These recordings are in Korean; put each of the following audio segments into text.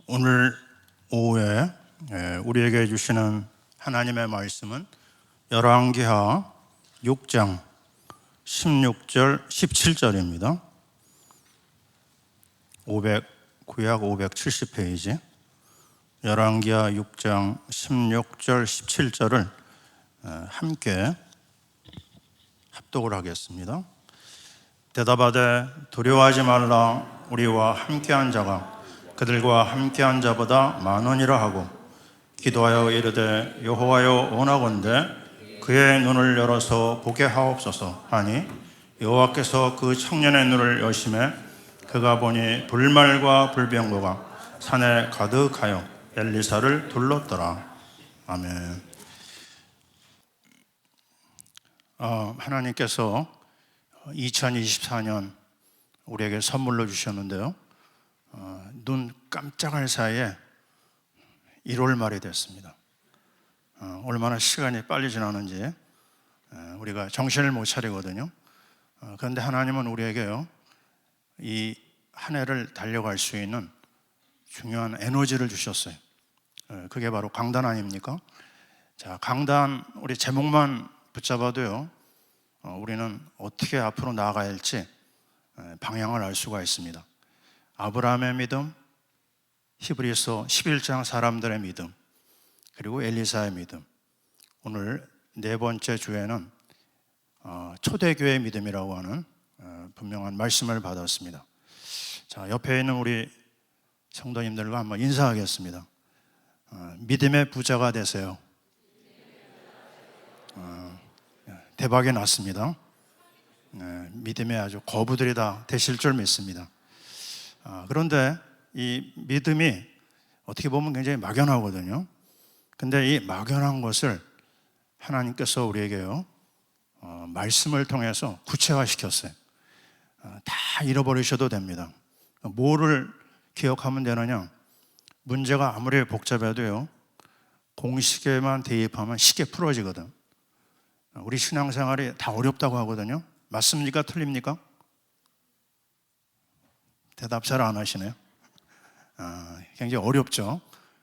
오늘 오후에 우리에게 주시는 하나님의 말씀은 열왕기하 6장 16절 17절입니다. 구약 570페이지 열왕기하 6장 16절 17절을 함께 합독을 하겠습니다. 대답하되 두려워하지 말라. 우리와 함께한 자가 그들과 함께한 자보다 많으니라 하고 기도하여 이르되 여호와여 원하건대 그의 눈을 열어서 보게 하옵소서 하니 여호와께서 그 청년의 눈을 여심해 그가 보니 불말과 불병거가 산에 가득하여 엘리사를 둘렀더라. 아멘. 하나님께서 2024년 우리에게 선물로 주셨는데요, 눈 깜짝할 사이에 1월 말이 됐습니다. 얼마나 시간이 빨리 지나는지 우리가 정신을 못 차리거든요. 그런데 하나님은 우리에게요, 이 한 해를 달려갈 수 있는 중요한 에너지를 주셨어요. 그게 바로 강단 아닙니까? 자, 강단, 우리 제목만 붙잡아도요, 우리는 어떻게 앞으로 나아가야 할지 방향을 알 수가 있습니다. 아브라함의 믿음, 히브리서 11장 사람들의 믿음, 그리고 엘리사의 믿음. 오늘 네 번째 주에는 초대교회의 믿음이라고 하는 분명한 말씀을 받았습니다. 자, 옆에 있는 우리 성도님들과 한번 인사하겠습니다. 믿음의 부자가 되세요. 대박이 났습니다. 믿음의 아주 거부들이 다 되실 줄 믿습니다. 그런데 이 믿음이 어떻게 보면 굉장히 막연하거든요. 근데 이 막연한 것을 하나님께서 우리에게요, 말씀을 통해서 구체화시켰어요. 다 잃어버리셔도 됩니다. 뭐를 기억하면 되느냐? 문제가 아무리 복잡해도요, 공식에만 대입하면 쉽게 풀어지거든. 우리 신앙생활이 다 어렵다고 하거든요. 맞습니까? 틀립니까? 대답 잘 안 하시네요. 굉장히 어렵죠.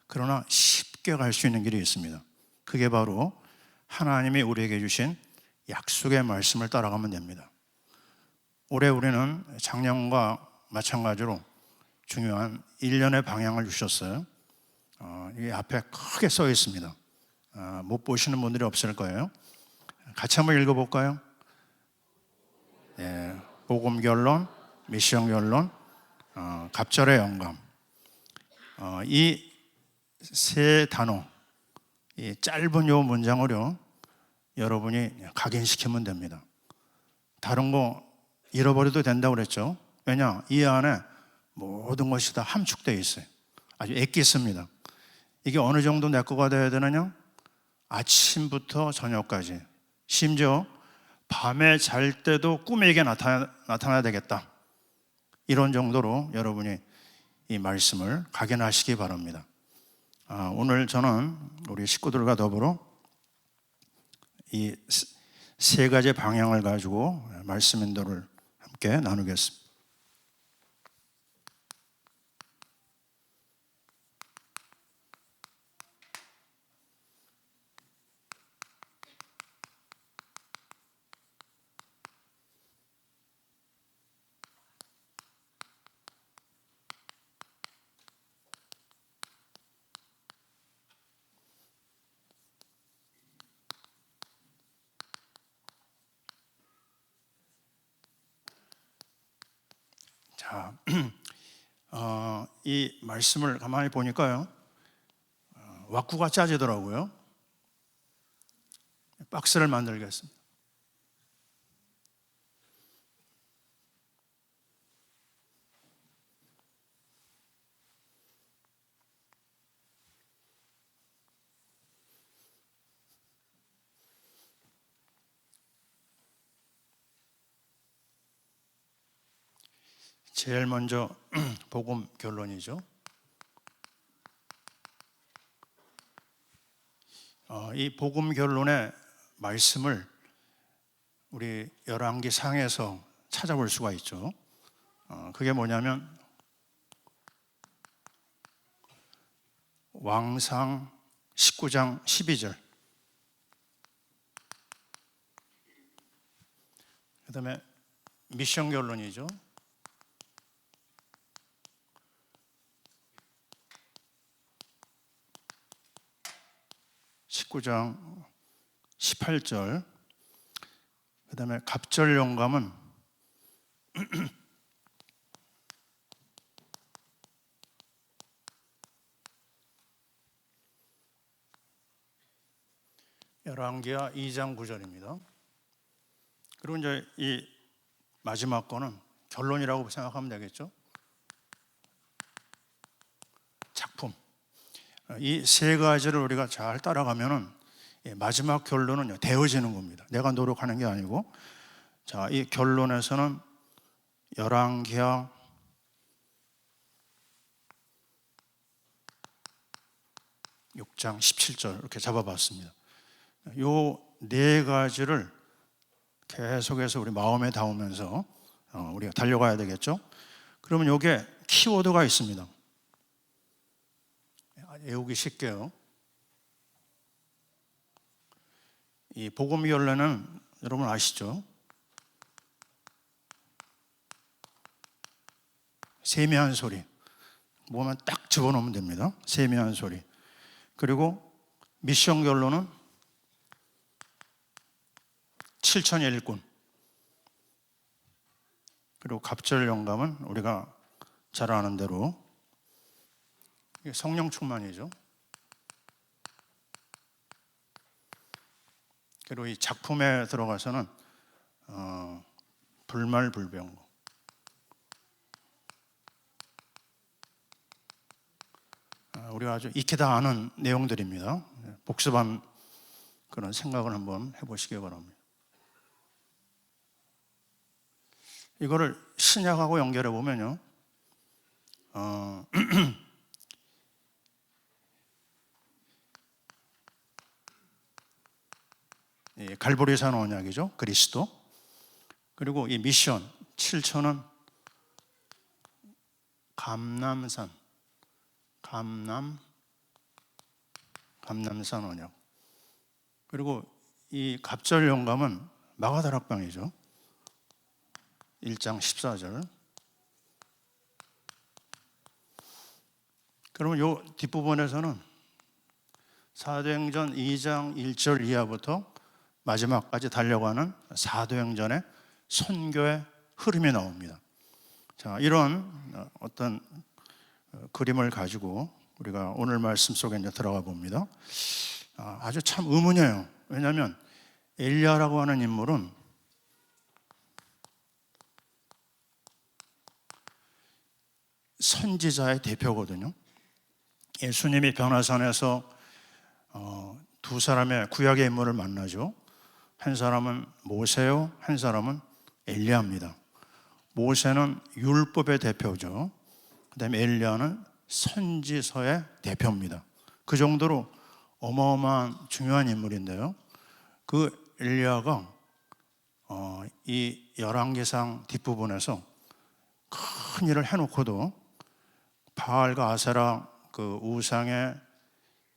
그러나 쉽게 갈 수 있는 길이 있습니다. 그게 바로 하나님이 우리에게 주신 약속의 말씀을 따라가면 됩니다. 올해 우리는 작년과 마찬가지로 중요한 1년의 방향을 주셨어요. 이 앞에 크게 써 있습니다. 못 보시는 분들이 없을 거예요. 같이 한번 읽어볼까요? 네, 복음 결론, 미션 결론, 갑절의 영감. 이 세 단어, 이 짧은 요 문장으로 여러분이 각인시키면 됩니다. 다른 거 잃어버려도 된다고 그랬죠. 왜냐? 이 안에 모든 것이 다 함축되어 있어요. 아주 엑기스입니다. 이게 어느 정도 내 거가 되어야 되느냐? 아침부터 저녁까지, 심지어 밤에 잘 때도 꿈에게 나타나야 되겠다. 이런 정도로 여러분이 이 말씀을 각인하시기 바랍니다. 오늘 저는 우리 식구들과 더불어 이 세 가지 방향을 가지고 말씀 인도를 함께 나누겠습니다. 자, 이 말씀을 가만히 보니까요, 왁구가 짜지더라고요. 박스를 만들겠습니다. 제일 먼저 복음 결론이죠. 이 복음 결론의 말씀을 우리 열왕기 상에서 찾아볼 수가 있죠. 그게 뭐냐면 왕상 19장 12절, 그 다음에 미션 결론이죠. (19장 18절) 그 다음에 갑절 영감은 열왕기하 2장 9절입니다. 그리고 이제 이 마지막 거는 결론이라고 생각하면 되겠죠. 작품. 이 세 가지를 우리가 잘 따라가면은 마지막 결론은 되어지는 겁니다. 내가 노력하는 게 아니고, 자, 이 결론에서는 열왕기하 6장 17절 이렇게 잡아봤습니다. 요 네 가지를 계속해서 우리 마음에 담으면서 우리가 달려가야 되겠죠. 그러면 요게 키워드가 있습니다. 외우기 쉽게요. 이 복음 결론은 여러분 아시죠? 세미한 소리. 뭐만 딱 집어넣으면 됩니다. 세미한 소리. 그리고 미션 결론은 7천의 일꾼. 그리고 갑절 영감은 우리가 잘 아는 대로 성령 충만이죠. 그리고 이 작품에 들어가서는 불말불병. 우리가 아주 익히 다 아는 내용들입니다. 복습한 그런 생각을 한번 해보시기 바랍니다. 이거를 신약하고 연결해 보면요, 갈보리산 언약이죠, 그리스도. 그리고 이 미션 7천은 감남산 언약. 그리고 이 갑절 영감은 마가다락방이죠. 1장 14절. 그러면 요 뒷부분에서는 사도행전 2장 1절 이하부터 마지막까지 달려가는 사도행전의 선교의 흐름이 나옵니다. 자, 이런 어떤 그림을 가지고 우리가 오늘 말씀 속에 이제 들어가 봅니다. 아주 참 의문이에요. 왜냐하면 엘리야라고 하는 인물은 선지자의 대표거든요. 예수님이 변화산에서 두 사람의 구약의 인물을 만나죠. 한 사람은 모세요, 한 사람은 엘리야입니다. 모세는 율법의 대표죠. 그 다음에 엘리야는 선지서의 대표입니다. 그 정도로 어마어마한 중요한 인물인데요, 그 엘리야가 이 열왕기상 뒷부분에서 큰 일을 해놓고도 바알과 아세라 그 우상의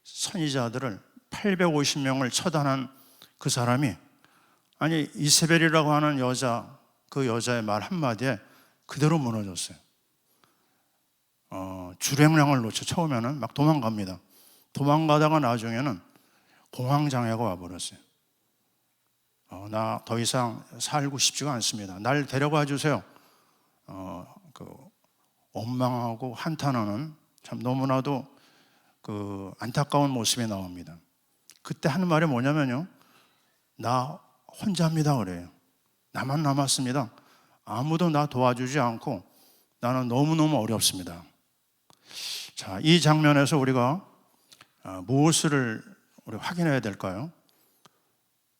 선지자들을 850명을 처단한 그 사람이, 아니 이세벨이라고 하는 여자, 그 여자의 말 한마디에 그대로 무너졌어요. 주행량을 놓쳐 처음에는 막 도망갑니다. 도망가다가 나중에는 공황장애가 와버렸어요. 나 더 이상 살고 싶지가 않습니다. 날 데려가 주세요. 그 원망하고 한탄하는 참 너무나도 그 안타까운 모습이 나옵니다. 그때 하는 말이 뭐냐면요, 나 혼자입니다 그래요. 나만 남았습니다. 아무도 나 도와주지 않고 나는 너무너무 어렵습니다. 자, 이 장면에서 우리가 무엇을 우리 확인해야 될까요?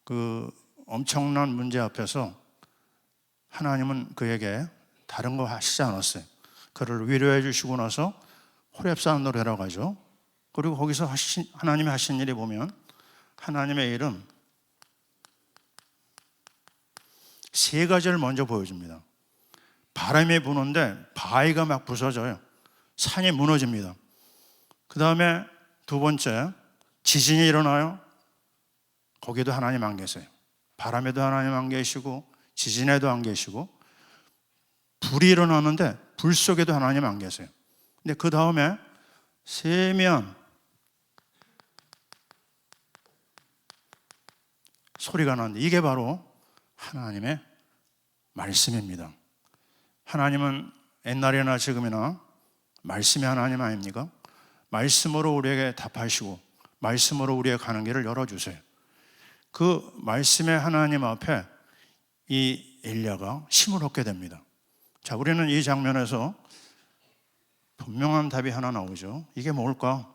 그 엄청난 문제 앞에서 하나님은 그에게 다른 거 하시지 않았어요. 그를 위로해 주시고 나서 호렙산으로 데려가죠. 그리고 거기서 하나님이 하신 일이 보면 하나님의 일은 세 가지를 먼저 보여줍니다. 바람이 부는데 바위가 막 부서져요. 산이 무너집니다. 그 다음에 두 번째, 지진이 일어나요. 거기도 하나님 안 계세요. 바람에도 하나님 안 계시고 지진에도 안 계시고, 불이 일어나는데 불 속에도 하나님 안 계세요. 근데 그 다음에 세면 소리가 나는데 이게 바로 하나님의 말씀입니다. 하나님은 옛날이나 지금이나 말씀이 하나님 아닙니까? 말씀으로 우리에게 답하시고 말씀으로 우리의 가는 길을 열어주세요. 그 말씀의 하나님 앞에 이 엘리야가 힘을 얻게 됩니다. 자, 우리는 이 장면에서 분명한 답이 하나 나오죠. 이게 뭘까?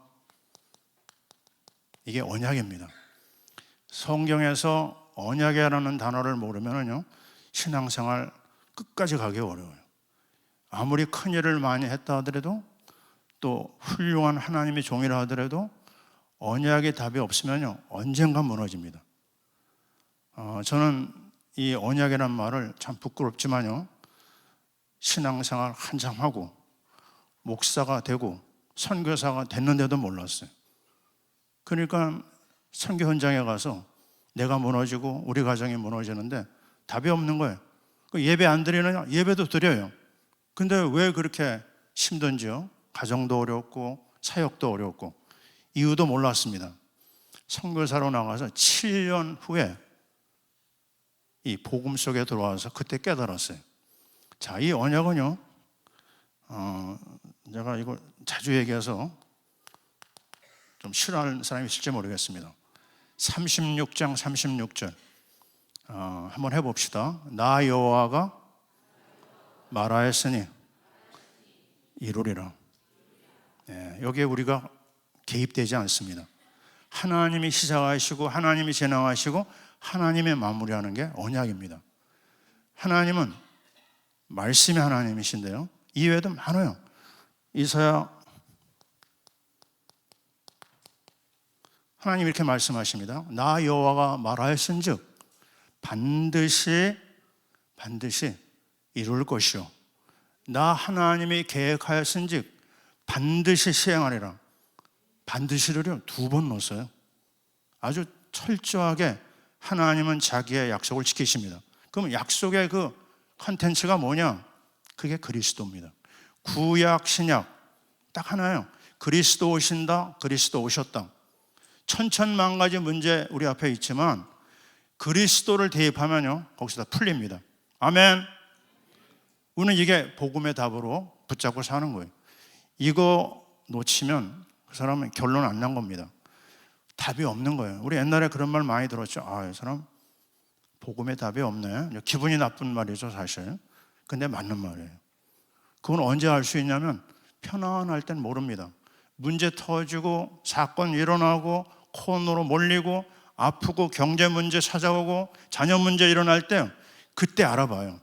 이게 언약입니다. 성경에서 언약이라는 단어를 모르면요, 신앙생활 끝까지 가기 어려워요. 아무리 큰 일을 많이 했다 하더라도, 또 훌륭한 하나님의 종이라 하더라도 언약의 답이 없으면요, 언젠가 무너집니다. 저는 이 언약이라는 말을 참 부끄럽지만요, 신앙생활 한참 하고 목사가 되고 선교사가 됐는데도 몰랐어요. 그러니까 선교 현장에 가서 내가 무너지고 우리 가정이 무너지는데 답이 없는 거예요. 예배 안 드리느냐? 예배도 드려요. 근데 왜 그렇게 힘든지요? 가정도 어렵고 사역도 어렵고 이유도 몰랐습니다. 선교사로 나가서 7년 후에 이 복음 속에 들어와서 그때 깨달았어요. 자, 이 언약은요, 제가 이거 자주 얘기해서 좀 싫어하는 사람이 있을지 모르겠습니다. 36장 36절 한번 해봅시다. 나 여호와가 말하였으니 이루리라. 여기에 우리가 개입되지 않습니다. 하나님이 시작하시고 하나님이 진행하시고 하나님의 마무리하는 게 언약입니다. 하나님은 말씀이 하나님이신데요, 이외에도 많아요. 이사야 하나님 이렇게 말씀하십니다. 나 여호와가 말하였은즉 반드시 이룰 것이요, 나 하나님이 계획하였은즉 반드시 시행하리라. 반드시를요 2번 넣었어요. 아주 철저하게 하나님은 자기의 약속을 지키십니다. 그럼 약속의 그 컨텐츠가 뭐냐? 그게 그리스도입니다. 구약 신약 딱 하나예요. 그리스도 오신다, 그리스도 오셨다. 천천만 가지 문제 우리 앞에 있지만 그리스도를 대입하면요, 거기서 다 풀립니다. 아멘. 우리는 이게 복음의 답으로 붙잡고 사는 거예요. 이거 놓치면 그 사람은 결론 안 난 겁니다. 답이 없는 거예요. 우리 옛날에 그런 말 많이 들었죠. 이 사람 복음의 답이 없네. 기분이 나쁜 말이죠, 사실. 근데 맞는 말이에요. 그건 언제 알 수 있냐면 편안할 땐 모릅니다. 문제 터지고 사건 일어나고 코너로 몰리고 아프고 경제 문제 찾아오고 자녀 문제 일어날 때 그때 알아봐요.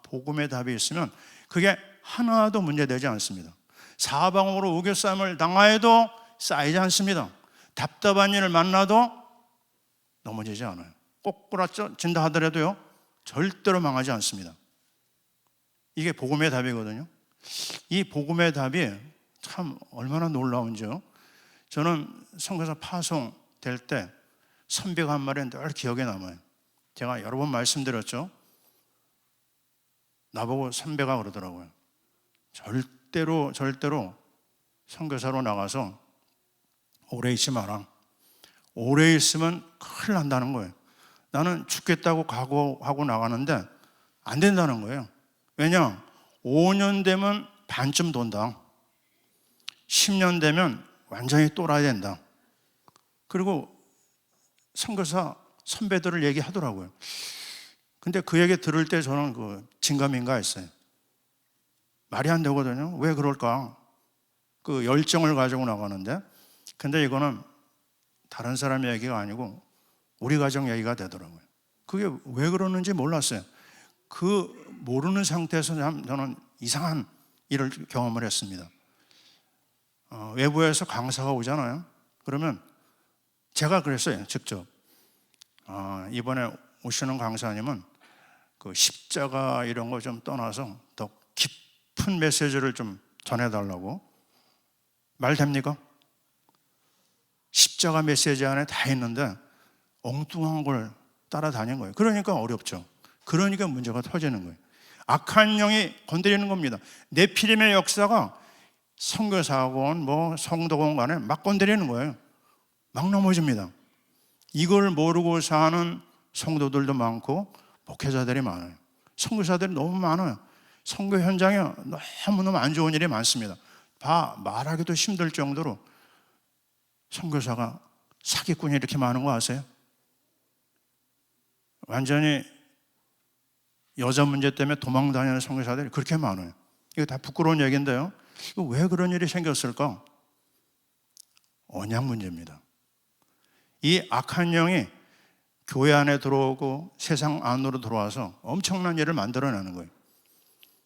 복음의 답이 있으면 그게 하나도 문제되지 않습니다. 사방으로 우겨쌈을 당하여도 쌓이지 않습니다. 답답한 일을 만나도 넘어지지 않아요. 꼬꾸라진다 하더라도요, 절대로 망하지 않습니다. 이게 복음의 답이거든요. 이 복음의 답이 참 얼마나 놀라운지요. 저는 선교사 파송 될 때 선배가 한 말이 늘 기억에 남아요. 제가 여러 번 말씀드렸죠. 나보고 선배가 그러더라고요. 절대로 선교사로 나가서 오래 있지 마라. 오래 있으면 큰일 난다는 거예요. 나는 죽겠다고 각오하고 나가는데 안 된다는 거예요. 왜냐? 5년 되면 반쯤 돈다. 10년 되면 완전히 똘아야 된다. 그리고 선교사 선배들을 얘기하더라고요. 근데 그 얘기 들을 때 저는 그 진감인가 했어요. 말이 안 되거든요. 왜 그럴까? 그 열정을 가지고 나가는데, 근데 이거는 다른 사람의 얘기가 아니고 우리 가정 얘기가 되더라고요. 그게 왜 그러는지 몰랐어요. 그 모르는 상태에서 저는 이상한 일을 경험을 했습니다. 외부에서 강사가 오잖아요. 그러면 제가 그랬어요, 직접. 이번에 오시는 강사님은 그 십자가 이런 거 좀 떠나서 더 깊은 메시지를 좀 전해달라고. 말 됩니까? 십자가 메시지 안에 다 있는데 엉뚱한 걸 따라다닌 거예요. 그러니까 어렵죠. 그러니까 문제가 터지는 거예요. 악한 영이 건드리는 겁니다. 네피림의 역사가 선교사건 성도건 간에 막 건드리는 거예요. 막 넘어집니다. 이걸 모르고 사는 성도들도 많고 목회자들이 많아요. 선교사들이 너무 많아요. 선교 현장에 너무너무 안 좋은 일이 많습니다. 말하기도 힘들 정도로 선교사가 사기꾼이 이렇게 많은 거 아세요? 완전히 여자 문제 때문에 도망다니는 선교사들이 그렇게 많아요. 이거 다 부끄러운 얘기인데요. 이거 왜 그런 일이 생겼을까? 언약 문제입니다. 이 악한 영이 교회 안에 들어오고 세상 안으로 들어와서 엄청난 일을 만들어내는 거예요.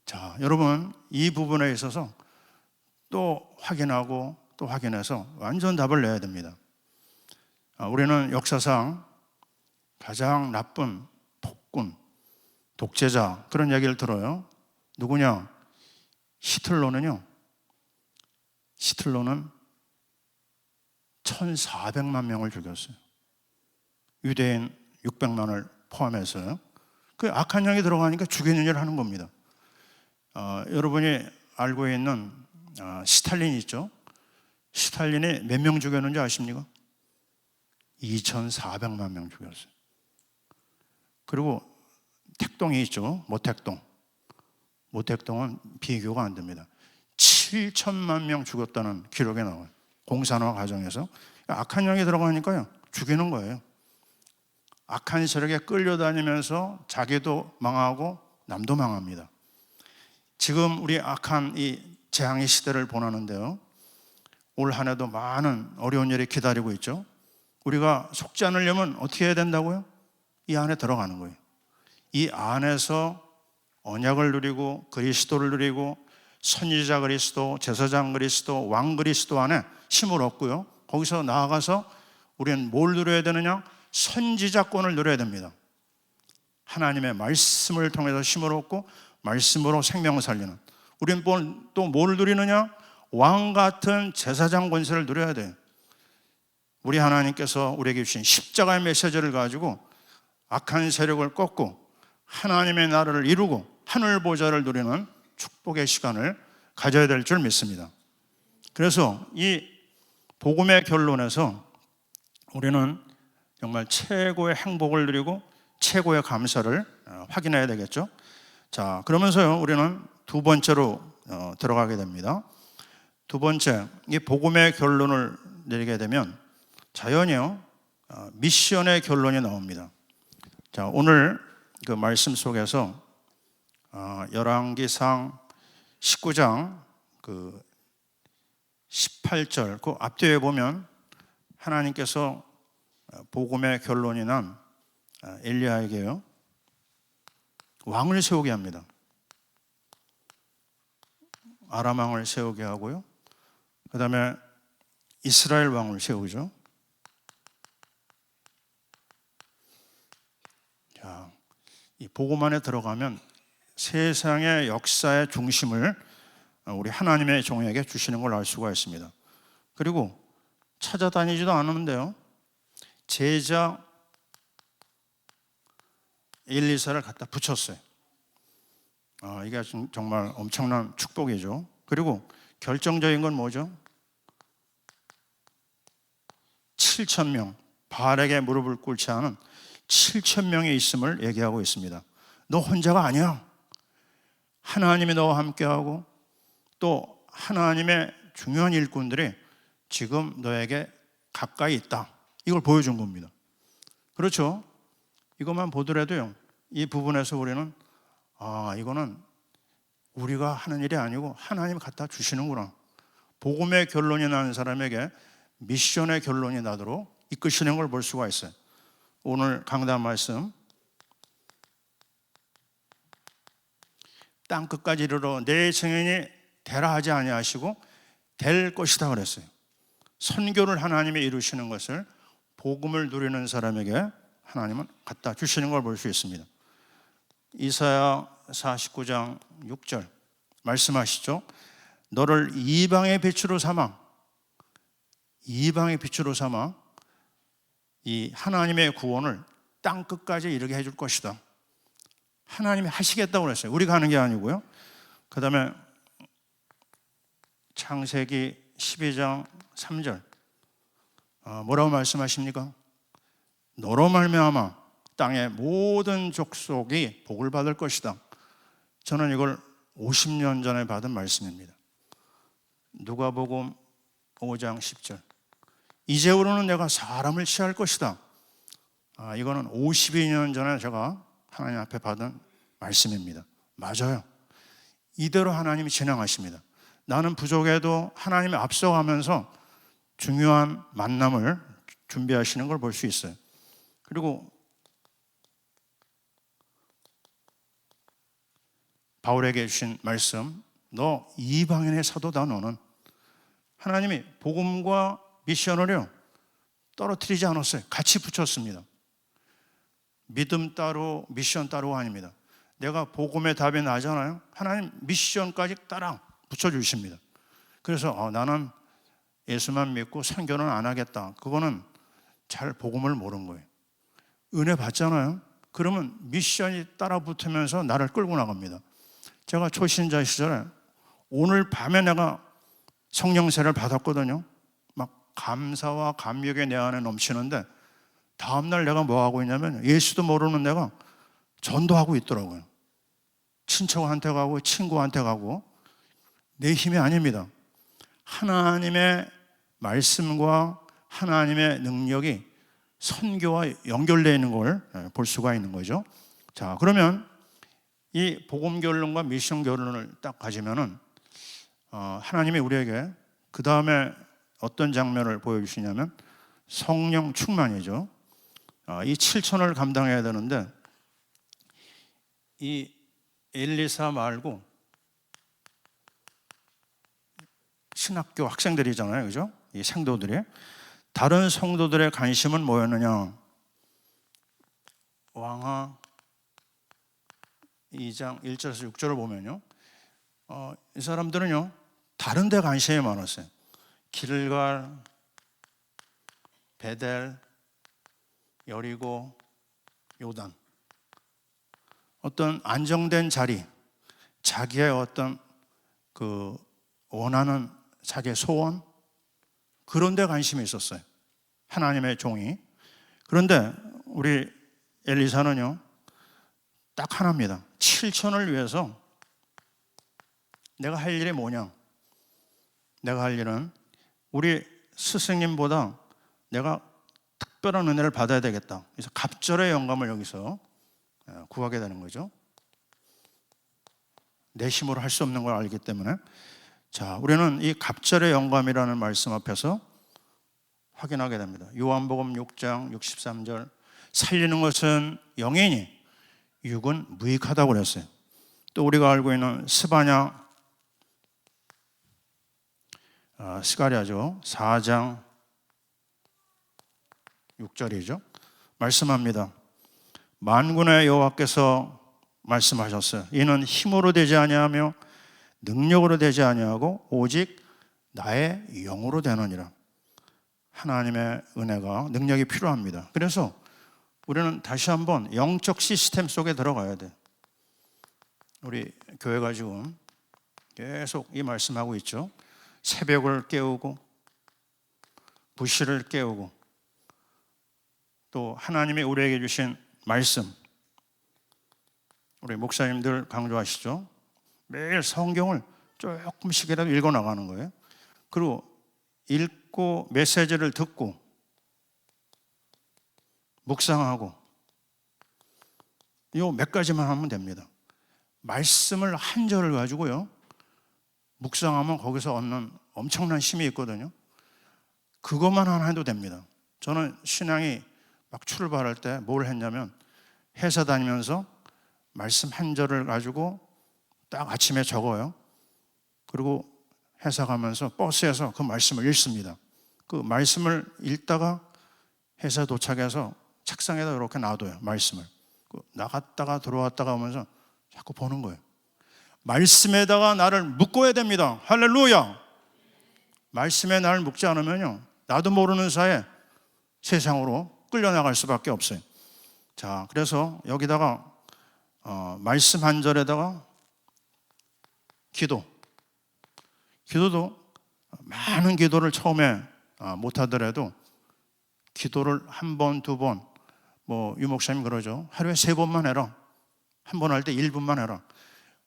자, 여러분, 이 부분에 있어서 또 확인하고 또 확인해서 완전 답을 내야 됩니다. 우리는 역사상 가장 나쁜 폭군, 독재자, 그런 얘기를 들어요. 누구냐? 히틀러는 1,400만 명을 죽였어요. 유대인 600만을 포함해서요. 그 악한 영이 들어가니까 죽이는 일을 하는 겁니다. 여러분이 알고 있는 스탈린 있죠? 스탈린이 몇 명 죽였는지 아십니까? 2,400만 명 죽였어요. 그리고 택동이 있죠? 모택동은 비교가 안 됩니다. 7천만 명 죽었다는 기록이 나와요. 공산화 과정에서. 악한 영이 들어가니까요, 죽이는 거예요. 악한 세력에 끌려다니면서 자기도 망하고 남도 망합니다. 지금 우리 악한 이 재앙의 시대를 보내는데요, 올 한 해도 많은 어려운 일이 기다리고 있죠. 우리가 속지 않으려면 어떻게 해야 된다고요? 이 안에 들어가는 거예요. 이 안에서 언약을 누리고 그리스도를 누리고 선지자 그리스도, 제사장 그리스도, 왕 그리스도 안에 힘을 얻고요, 거기서 나아가서 우리는 뭘 누려야 되느냐? 선지자권을 누려야 됩니다. 하나님의 말씀을 통해서 힘을 얻고 말씀으로 생명을 살리는, 우리는 또 뭘 누리느냐? 왕 같은 제사장 권세를 누려야 돼요. 우리 하나님께서 우리에게 주신 십자가의 메시지를 가지고 악한 세력을 꺾고 하나님의 나라를 이루고 하늘 보좌를 누리는 축복의 시간을 가져야 될 줄 믿습니다. 그래서 이 복음의 결론에서 우리는 정말 최고의 행복을 누리고 최고의 감사를 확인해야 되겠죠. 자, 그러면서요, 우리는 두 번째로 들어가게 됩니다. 두 번째, 이 복음의 결론을 내리게 되면 자연히요, 미션의 결론이 나옵니다. 자, 오늘 그 말씀 속에서 열왕기상 19장 그 18절 그 앞뒤에 보면 하나님께서 복음의 결론이 난 엘리야에게요, 왕을 세우게 합니다. 아람 왕을 세우게 하고요, 그 다음에 이스라엘 왕을 세우죠. 자, 이 복음 안에 들어가면 세상의 역사의 중심을 우리 하나님의 종에게 주시는 걸 알 수가 있습니다. 그리고 찾아다니지도 않았는데요, 제자 엘리사를 갖다 붙였어요. 이게 정말 엄청난 축복이죠. 그리고 결정적인 건 뭐죠? 7,000명, 바알에게 무릎을 꿇지 않은 7,000명이 있음을 얘기하고 있습니다. 너 혼자가 아니야. 하나님이 너와 함께하고 또 하나님의 중요한 일꾼들이 지금 너에게 가까이 있다. 이걸 보여준 겁니다. 그렇죠? 이것만 보더라도요, 이 부분에서 우리는 이거는 우리가 하는 일이 아니고 하나님이 갖다 주시는구나. 복음의 결론이 나는 사람에게 미션의 결론이 나도록 이끄시는 걸 볼 수가 있어요. 오늘 강단 말씀, 땅 끝까지 이르러 내 증인이 되라 하지 아니하시고 될 것이다 그랬어요. 선교를 하나님이 이루시는 것을 복음을 누리는 사람에게 하나님은 갖다 주시는 걸 볼 수 있습니다. 이사야 49장 6절 말씀하시죠. 너를 이방의 빛으로 삼아 이 하나님의 구원을 땅 끝까지 이르게 해줄 것이다. 하나님이 하시겠다고 그랬어요. 우리가 하는 게 아니고요. 그 다음에 창세기 12장 3절 뭐라고 말씀하십니까? 너로 말미암아 땅의 모든 족속이 복을 받을 것이다. 저는 이걸 50년 전에 받은 말씀입니다. 누가복음 5장 10절. 이제부로는 내가 사람을 취할 것이다. 이거는 52년 전에 제가 하나님 앞에 받은 말씀입니다. 맞아요. 이대로 하나님이 진행하십니다. 나는 부족해도 하나님이 앞서가면서 중요한 만남을 준비하시는 걸 볼 수 있어요. 그리고 바울에게 주신 말씀, 너 이방인의 사도다. 너는 하나님이 복음과 미션을요 떨어뜨리지 않았어요. 같이 붙였습니다. 믿음 따로 미션 따로가 아닙니다. 내가 복음의 답이 나잖아요. 하나님 미션까지 따라 붙여주십니다. 그래서 나는 예수만 믿고 선교는 안 하겠다. 그거는 잘 복음을 모르는 거예요. 은혜 받잖아요. 그러면 미션이 따라 붙으면서 나를 끌고 나갑니다. 제가 초신자 시절에 오늘 밤에 내가 성령세를 받았거든요. 막 감사와 감격이 내 안에 넘치는데 다음날 내가 뭐 하고 있냐면 예수도 모르는 내가 전도하고 있더라고요. 친척한테 가고 친구한테 가고. 내 힘이 아닙니다. 하나님의 말씀과 하나님의 능력이 선교와 연결되어 있는 걸 볼 수가 있는 거죠. 자, 그러면 이 복음 결론과 미션 결론을 딱 가지면은 하나님이 우리에게 그 다음에 어떤 장면을 보여주시냐면 성령 충만이죠. 이 7천을 감당해야 되는데 이 엘리사 말고 신학교 학생들이잖아요, 그죠? 이 생도들이. 다른 성도들의 관심은 뭐였느냐? 왕하 2장 1절에서 6절을 보면요, 이 사람들은요 다른 데 관심이 많았어요. 길갈, 베델, 여리고, 요단. 어떤 안정된 자리, 자기의 어떤 그 원하는 자기의 소원, 그런 데 관심이 있었어요, 하나님의 종이. 그런데 우리 엘리사는요 딱 하나입니다. 7천을 위해서 내가 할 일이 뭐냐? 내가 할 일은 우리 스승님보다 내가 특별한 은혜를 받아야 되겠다. 그래서 갑절의 영감을 여기서 구하게 되는 거죠. 내 힘으로 할 수 없는 걸 알기 때문에. 자, 우리는 이 갑절의 영감이라는 말씀 앞에서 확인하게 됩니다. 요한복음 6장 63절. 살리는 것은 영이니 육은 무익하다고 그랬어요. 또 우리가 알고 있는 스가랴죠. 4장 6절이죠. 말씀합니다. 만군의 여호와께서 말씀하셨어요. 이는 힘으로 되지 아니하며 능력으로 되지 아니하고 오직 나의 영으로 되느니라. 하나님의 은혜가 능력이 필요합니다. 그래서 우리는 다시 한번 영적 시스템 속에 들어가야 돼. 우리 교회가 지금 계속 이 말씀하고 있죠. 새벽을 깨우고 부시를 깨우고 또 하나님이 우리에게 주신 말씀, 우리 목사님들 강조하시죠. 매일 성경을 조금씩이라도 읽어 나가는 거예요. 그리고 읽고 메시지를 듣고 묵상하고 요 몇 가지만 하면 됩니다. 말씀을 한 절을 가지고요 묵상하면 거기서 얻는 엄청난 힘이 있거든요. 그것만 하나 해도 됩니다. 저는 신앙이 막 출발할 때 뭘 했냐면 회사 다니면서 말씀 한 절을 가지고 딱 아침에 적어요. 그리고 회사 가면서 버스에서 그 말씀을 읽습니다. 그 말씀을 읽다가 회사 도착해서 책상에다 이렇게 놔둬요. 말씀을 나갔다가 들어왔다가 하면서 자꾸 보는 거예요. 말씀에다가 나를 묶어야 됩니다. 할렐루야. 말씀에 나를 묶지 않으면요 나도 모르는 사이에 세상으로 끌려나갈 수밖에 없어요. 자, 그래서 여기다가 말씀 한 절에다가 기도도 많은 기도를 처음에 못하더라도 기도를 한 번, 두 번, 뭐 유목사님 그러죠. 하루에 3번만 해라. 한 번 할 때 1분만 해라.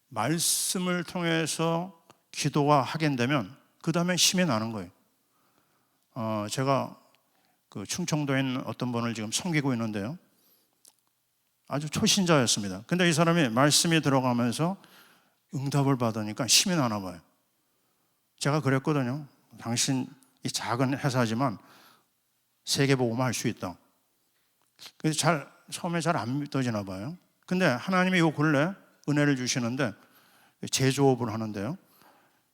말씀을 통해서 기도가 하게 되면 그 다음에 힘이 나는 거예요. 제가 그 충청도에 있는 어떤 분을 지금 섬기고 있는데요. 아주 초신자였습니다. 근데 이 사람이 말씀이 들어가면서 응답을 받으니까 힘이 나나 봐요. 제가 그랬거든요. 당신 이 작은 회사지만 세계복음화 할 수 있다. 그래서 처음에 잘 안 믿어지나 봐요. 근데 하나님이 요 근래 은혜를 주시는데 제조업을 하는데요.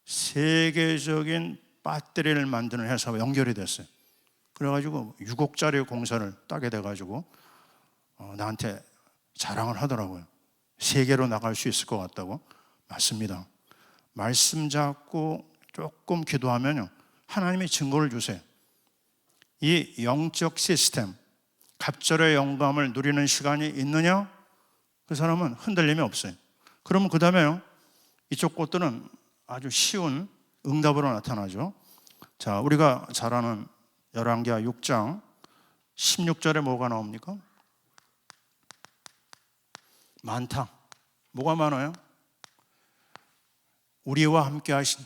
세계적인 배터리를 만드는 회사와 연결이 됐어요. 그래가지고 6억짜리 공사를 따게 돼가지고 나한테 자랑을 하더라고요. 세계로 나갈 수 있을 것 같다고. 맞습니다. 말씀 잡고 조금 기도하면요, 하나님이 증거를 주세요. 이 영적 시스템, 갑절의 영감을 누리는 시간이 있느냐? 그 사람은 흔들림이 없어요. 그러면 그 다음에요, 이쪽 것들은 아주 쉬운 응답으로 나타나죠. 자, 우리가 잘 아는 열왕기하 6장 16절에 뭐가 나옵니까? 많다. 뭐가 많아요? 우리와 함께 하신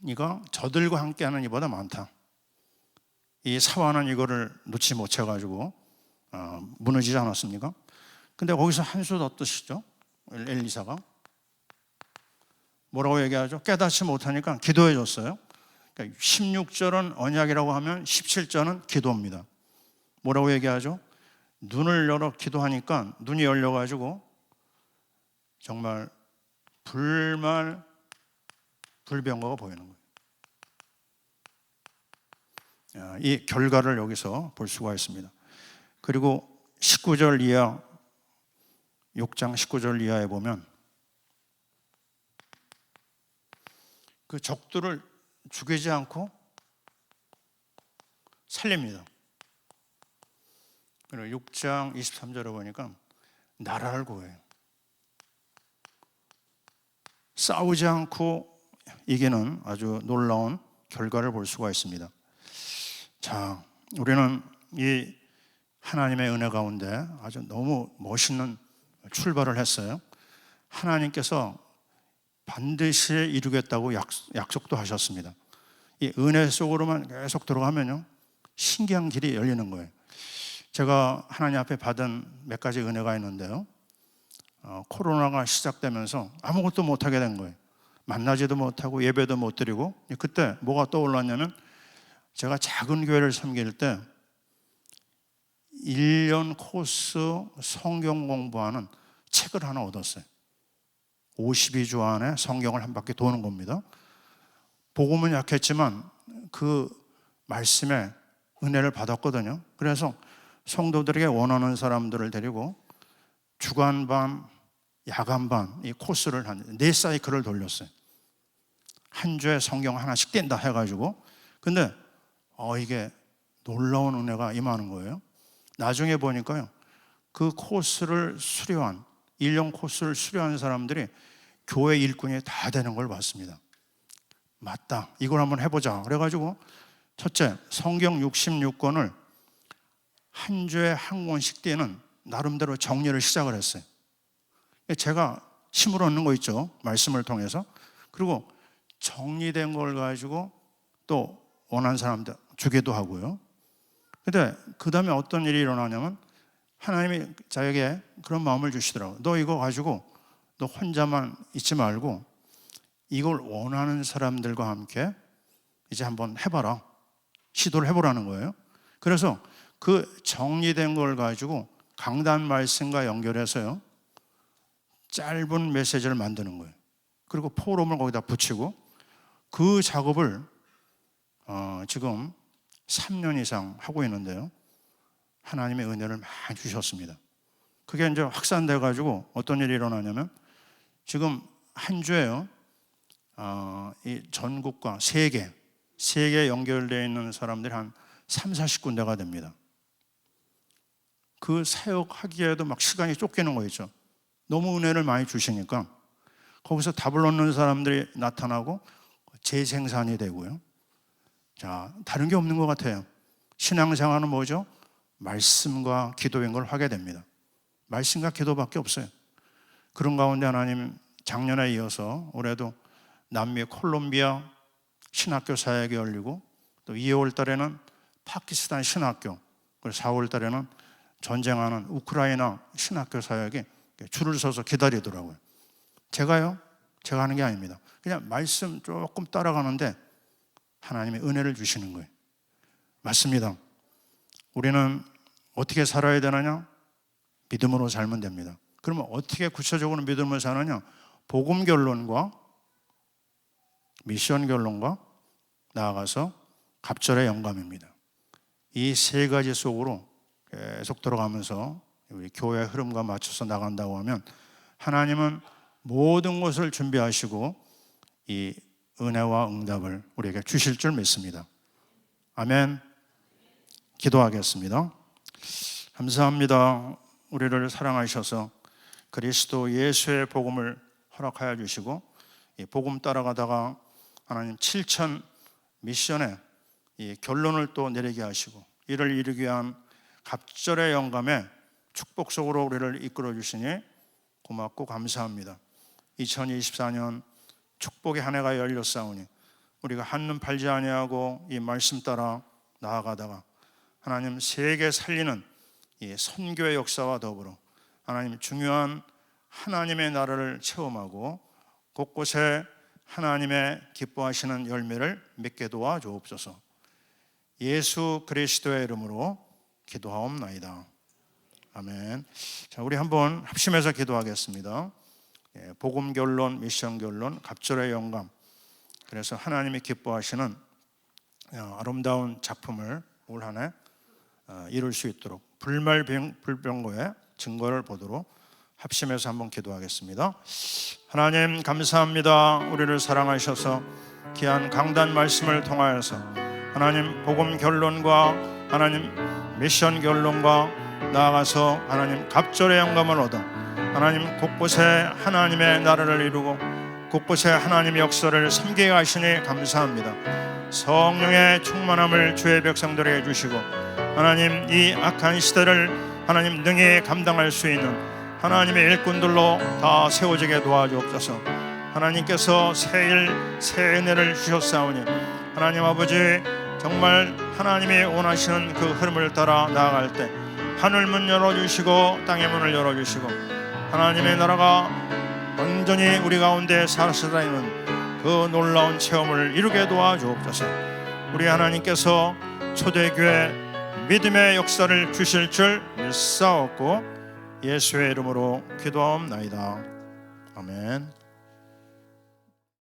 이가 저들과 함께 하는 이보다 많다. 이 사화는 이거를 놓지 못해가지고 무너지지 않았습니까? 근데 거기서 한 수 더 뜨시죠? 엘리사가 뭐라고 얘기하죠? 깨닫지 못하니까 기도해 줬어요. 그러니까 16절은 언약이라고 하면 17절은 기도입니다. 뭐라고 얘기하죠? 눈을 열어 기도하니까 눈이 열려가지고 정말 불병거가 보이는 거예요. 이 결과를 여기서 볼 수가 있습니다. 그리고 19절 이하, 6장 19절 이하에 보면 그 적들을 죽이지 않고 살립니다. 그리고 6장 23절에 보니까 나라를 구해요. 싸우지 않고 이기는 아주 놀라운 결과를 볼 수가 있습니다. 자, 우리는 이 하나님의 은혜 가운데 아주 너무 멋있는 출발을 했어요. 하나님께서 반드시 이루겠다고 약속도 하셨습니다. 이 은혜 속으로만 계속 들어가면요, 신기한 길이 열리는 거예요. 제가 하나님 앞에 받은 몇 가지 은혜가 있는데요. 코로나가 시작되면서 아무것도 못하게 된 거예요. 만나지도 못하고 예배도 못 드리고. 그때 뭐가 떠올랐냐면, 제가 작은 교회를 섬길 때 1년 코스 성경 공부하는 책을 하나 얻었어요. 52주 안에 성경을 한 바퀴 도는 겁니다. 복음은 약했지만 그 말씀에 은혜를 받았거든요. 그래서 성도들에게 원하는 사람들을 데리고 주간반, 야간반 이 코스를 한 4사이클을 돌렸어요. 한 주에 성경 하나씩 뗀다 해가지고. 근데 이게 놀라운 은혜가 임하는 거예요. 나중에 보니까요, 그 코스를 수료한 1년 코스를 수료한 사람들이 교회 일꾼이 다 되는 걸 봤습니다. 맞다, 이걸 한번 해보자. 그래가지고 첫째, 성경 66권을 한 주에 한 권씩 떼는 나름대로 정리를 시작을 했어요. 제가 힘을 얻는 거 있죠, 말씀을 통해서. 그리고 정리된 걸 가지고 또 원하는 사람들 주기도 하고요. 근데 그 다음에 어떤 일이 일어나냐면, 하나님이 저에게 그런 마음을 주시더라고요. 너 이거 가지고 너 혼자만 있지 말고 이걸 원하는 사람들과 함께 이제 한번 해봐라. 시도를 해보라는 거예요. 그래서 그 정리된 걸 가지고 강단 말씀과 연결해서요, 짧은 메시지를 만드는 거예요. 그리고 포럼을 거기다 붙이고, 그 작업을 지금 3년 이상 하고 있는데요, 하나님의 은혜를 많이 주셨습니다. 그게 이제 확산돼 가지고 어떤 일이 일어나냐면, 지금 한 주에요, 이 전국과 세계 연결되어 있는 사람들이 한 30, 40군데가 됩니다. 그 사역하기에도 막 시간이 쫓기는 거 있죠. 너무 은혜를 많이 주시니까 거기서 답을 얻는 사람들이 나타나고 재생산이 되고요. 자, 다른 게 없는 것 같아요. 신앙생활은 뭐죠? 말씀과 기도인 걸 하게 됩니다. 말씀과 기도밖에 없어요. 그런 가운데 하나님 작년에 이어서 올해도 남미 콜롬비아 신학교 사역이 열리고, 또 2월 달에는 파키스탄 신학교, 그리고 4월 달에는 전쟁하는 우크라이나 신학교 사역이 줄을 서서 기다리더라고요. 제가 하는 게 아닙니다. 그냥 말씀 조금 따라가는데 하나님의 은혜를 주시는 거예요. 맞습니다. 우리는 어떻게 살아야 되느냐? 믿음으로 살면 됩니다. 그러면 어떻게 구체적으로 믿음을 사느냐? 복음 결론과 미션 결론과 나아가서 갑절의 영감입니다. 이 세 가지 속으로 계속 들어가면서 우리 교회의 흐름과 맞춰서 나간다고 하면 하나님은 모든 것을 준비하시고 이 은혜와 응답을 우리에게 주실 줄 믿습니다. 아멘. 기도하겠습니다. 감사합니다. 우리를 사랑하셔서 그리스도 예수의 복음을 허락하여 주시고, 이 복음 따라가다가 하나님 7천 미션의 이 결론을 또 내리게 하시고, 이를 이루기 위한 갑절의 영감에 축복 속으로 우리를 이끌어 주시니 고맙고 감사합니다. 2024년 축복의 한 해가 열렸사오니 우리가 한눈 팔지 아니하고 이 말씀 따라 나아가다가 하나님 세계 살리는 이 선교의 역사와 더불어 하나님 중요한 하나님의 나라를 체험하고 곳곳에 하나님의 기뻐하시는 열매를 맺게 도와 주옵소서. 예수 그리스도의 이름으로 기도하옵나이다. 아멘. 자, 우리 한번 합심해서 기도하겠습니다. 복음 결론, 미션 결론, 갑절의 영감. 그래서 하나님이 기뻐하시는 아름다운 작품을 올 한 해 이룰 수 있도록 불병거의 증거를 보도록 합심해서 한번 기도하겠습니다. 하나님 감사합니다. 우리를 사랑하셔서 귀한 강단 말씀을 통하여서 하나님 복음 결론과 하나님 미션 결론과 나아가서 하나님 갑절의 영감을 얻어 하나님 곳곳에 하나님의 나라를 이루고 곳곳에 하나님의 역사를 섬기게 하시니 감사합니다. 성령의 충만함을 주의 백성들에게 주시고 하나님 이 악한 시대를 하나님 능히 감당할 수 있는 하나님의 일꾼들로 다 세워지게 도와주옵소서. 하나님께서 새일 새 은혜를 주셨사오니 하나님 아버지 정말 하나님이 원하시는 그 흐름을 따라 나아갈 때 하늘 문 열어주시고 땅의 문을 열어주시고 하나님의 나라가 온전히 우리 가운데 살아다니는 그 놀라운 체험을 이루게 도와주옵소서. 우리 하나님께서 초대교회 믿음의 역사를 주실 줄 믿사옵고 예수의 이름으로 기도하옵나이다. 아멘.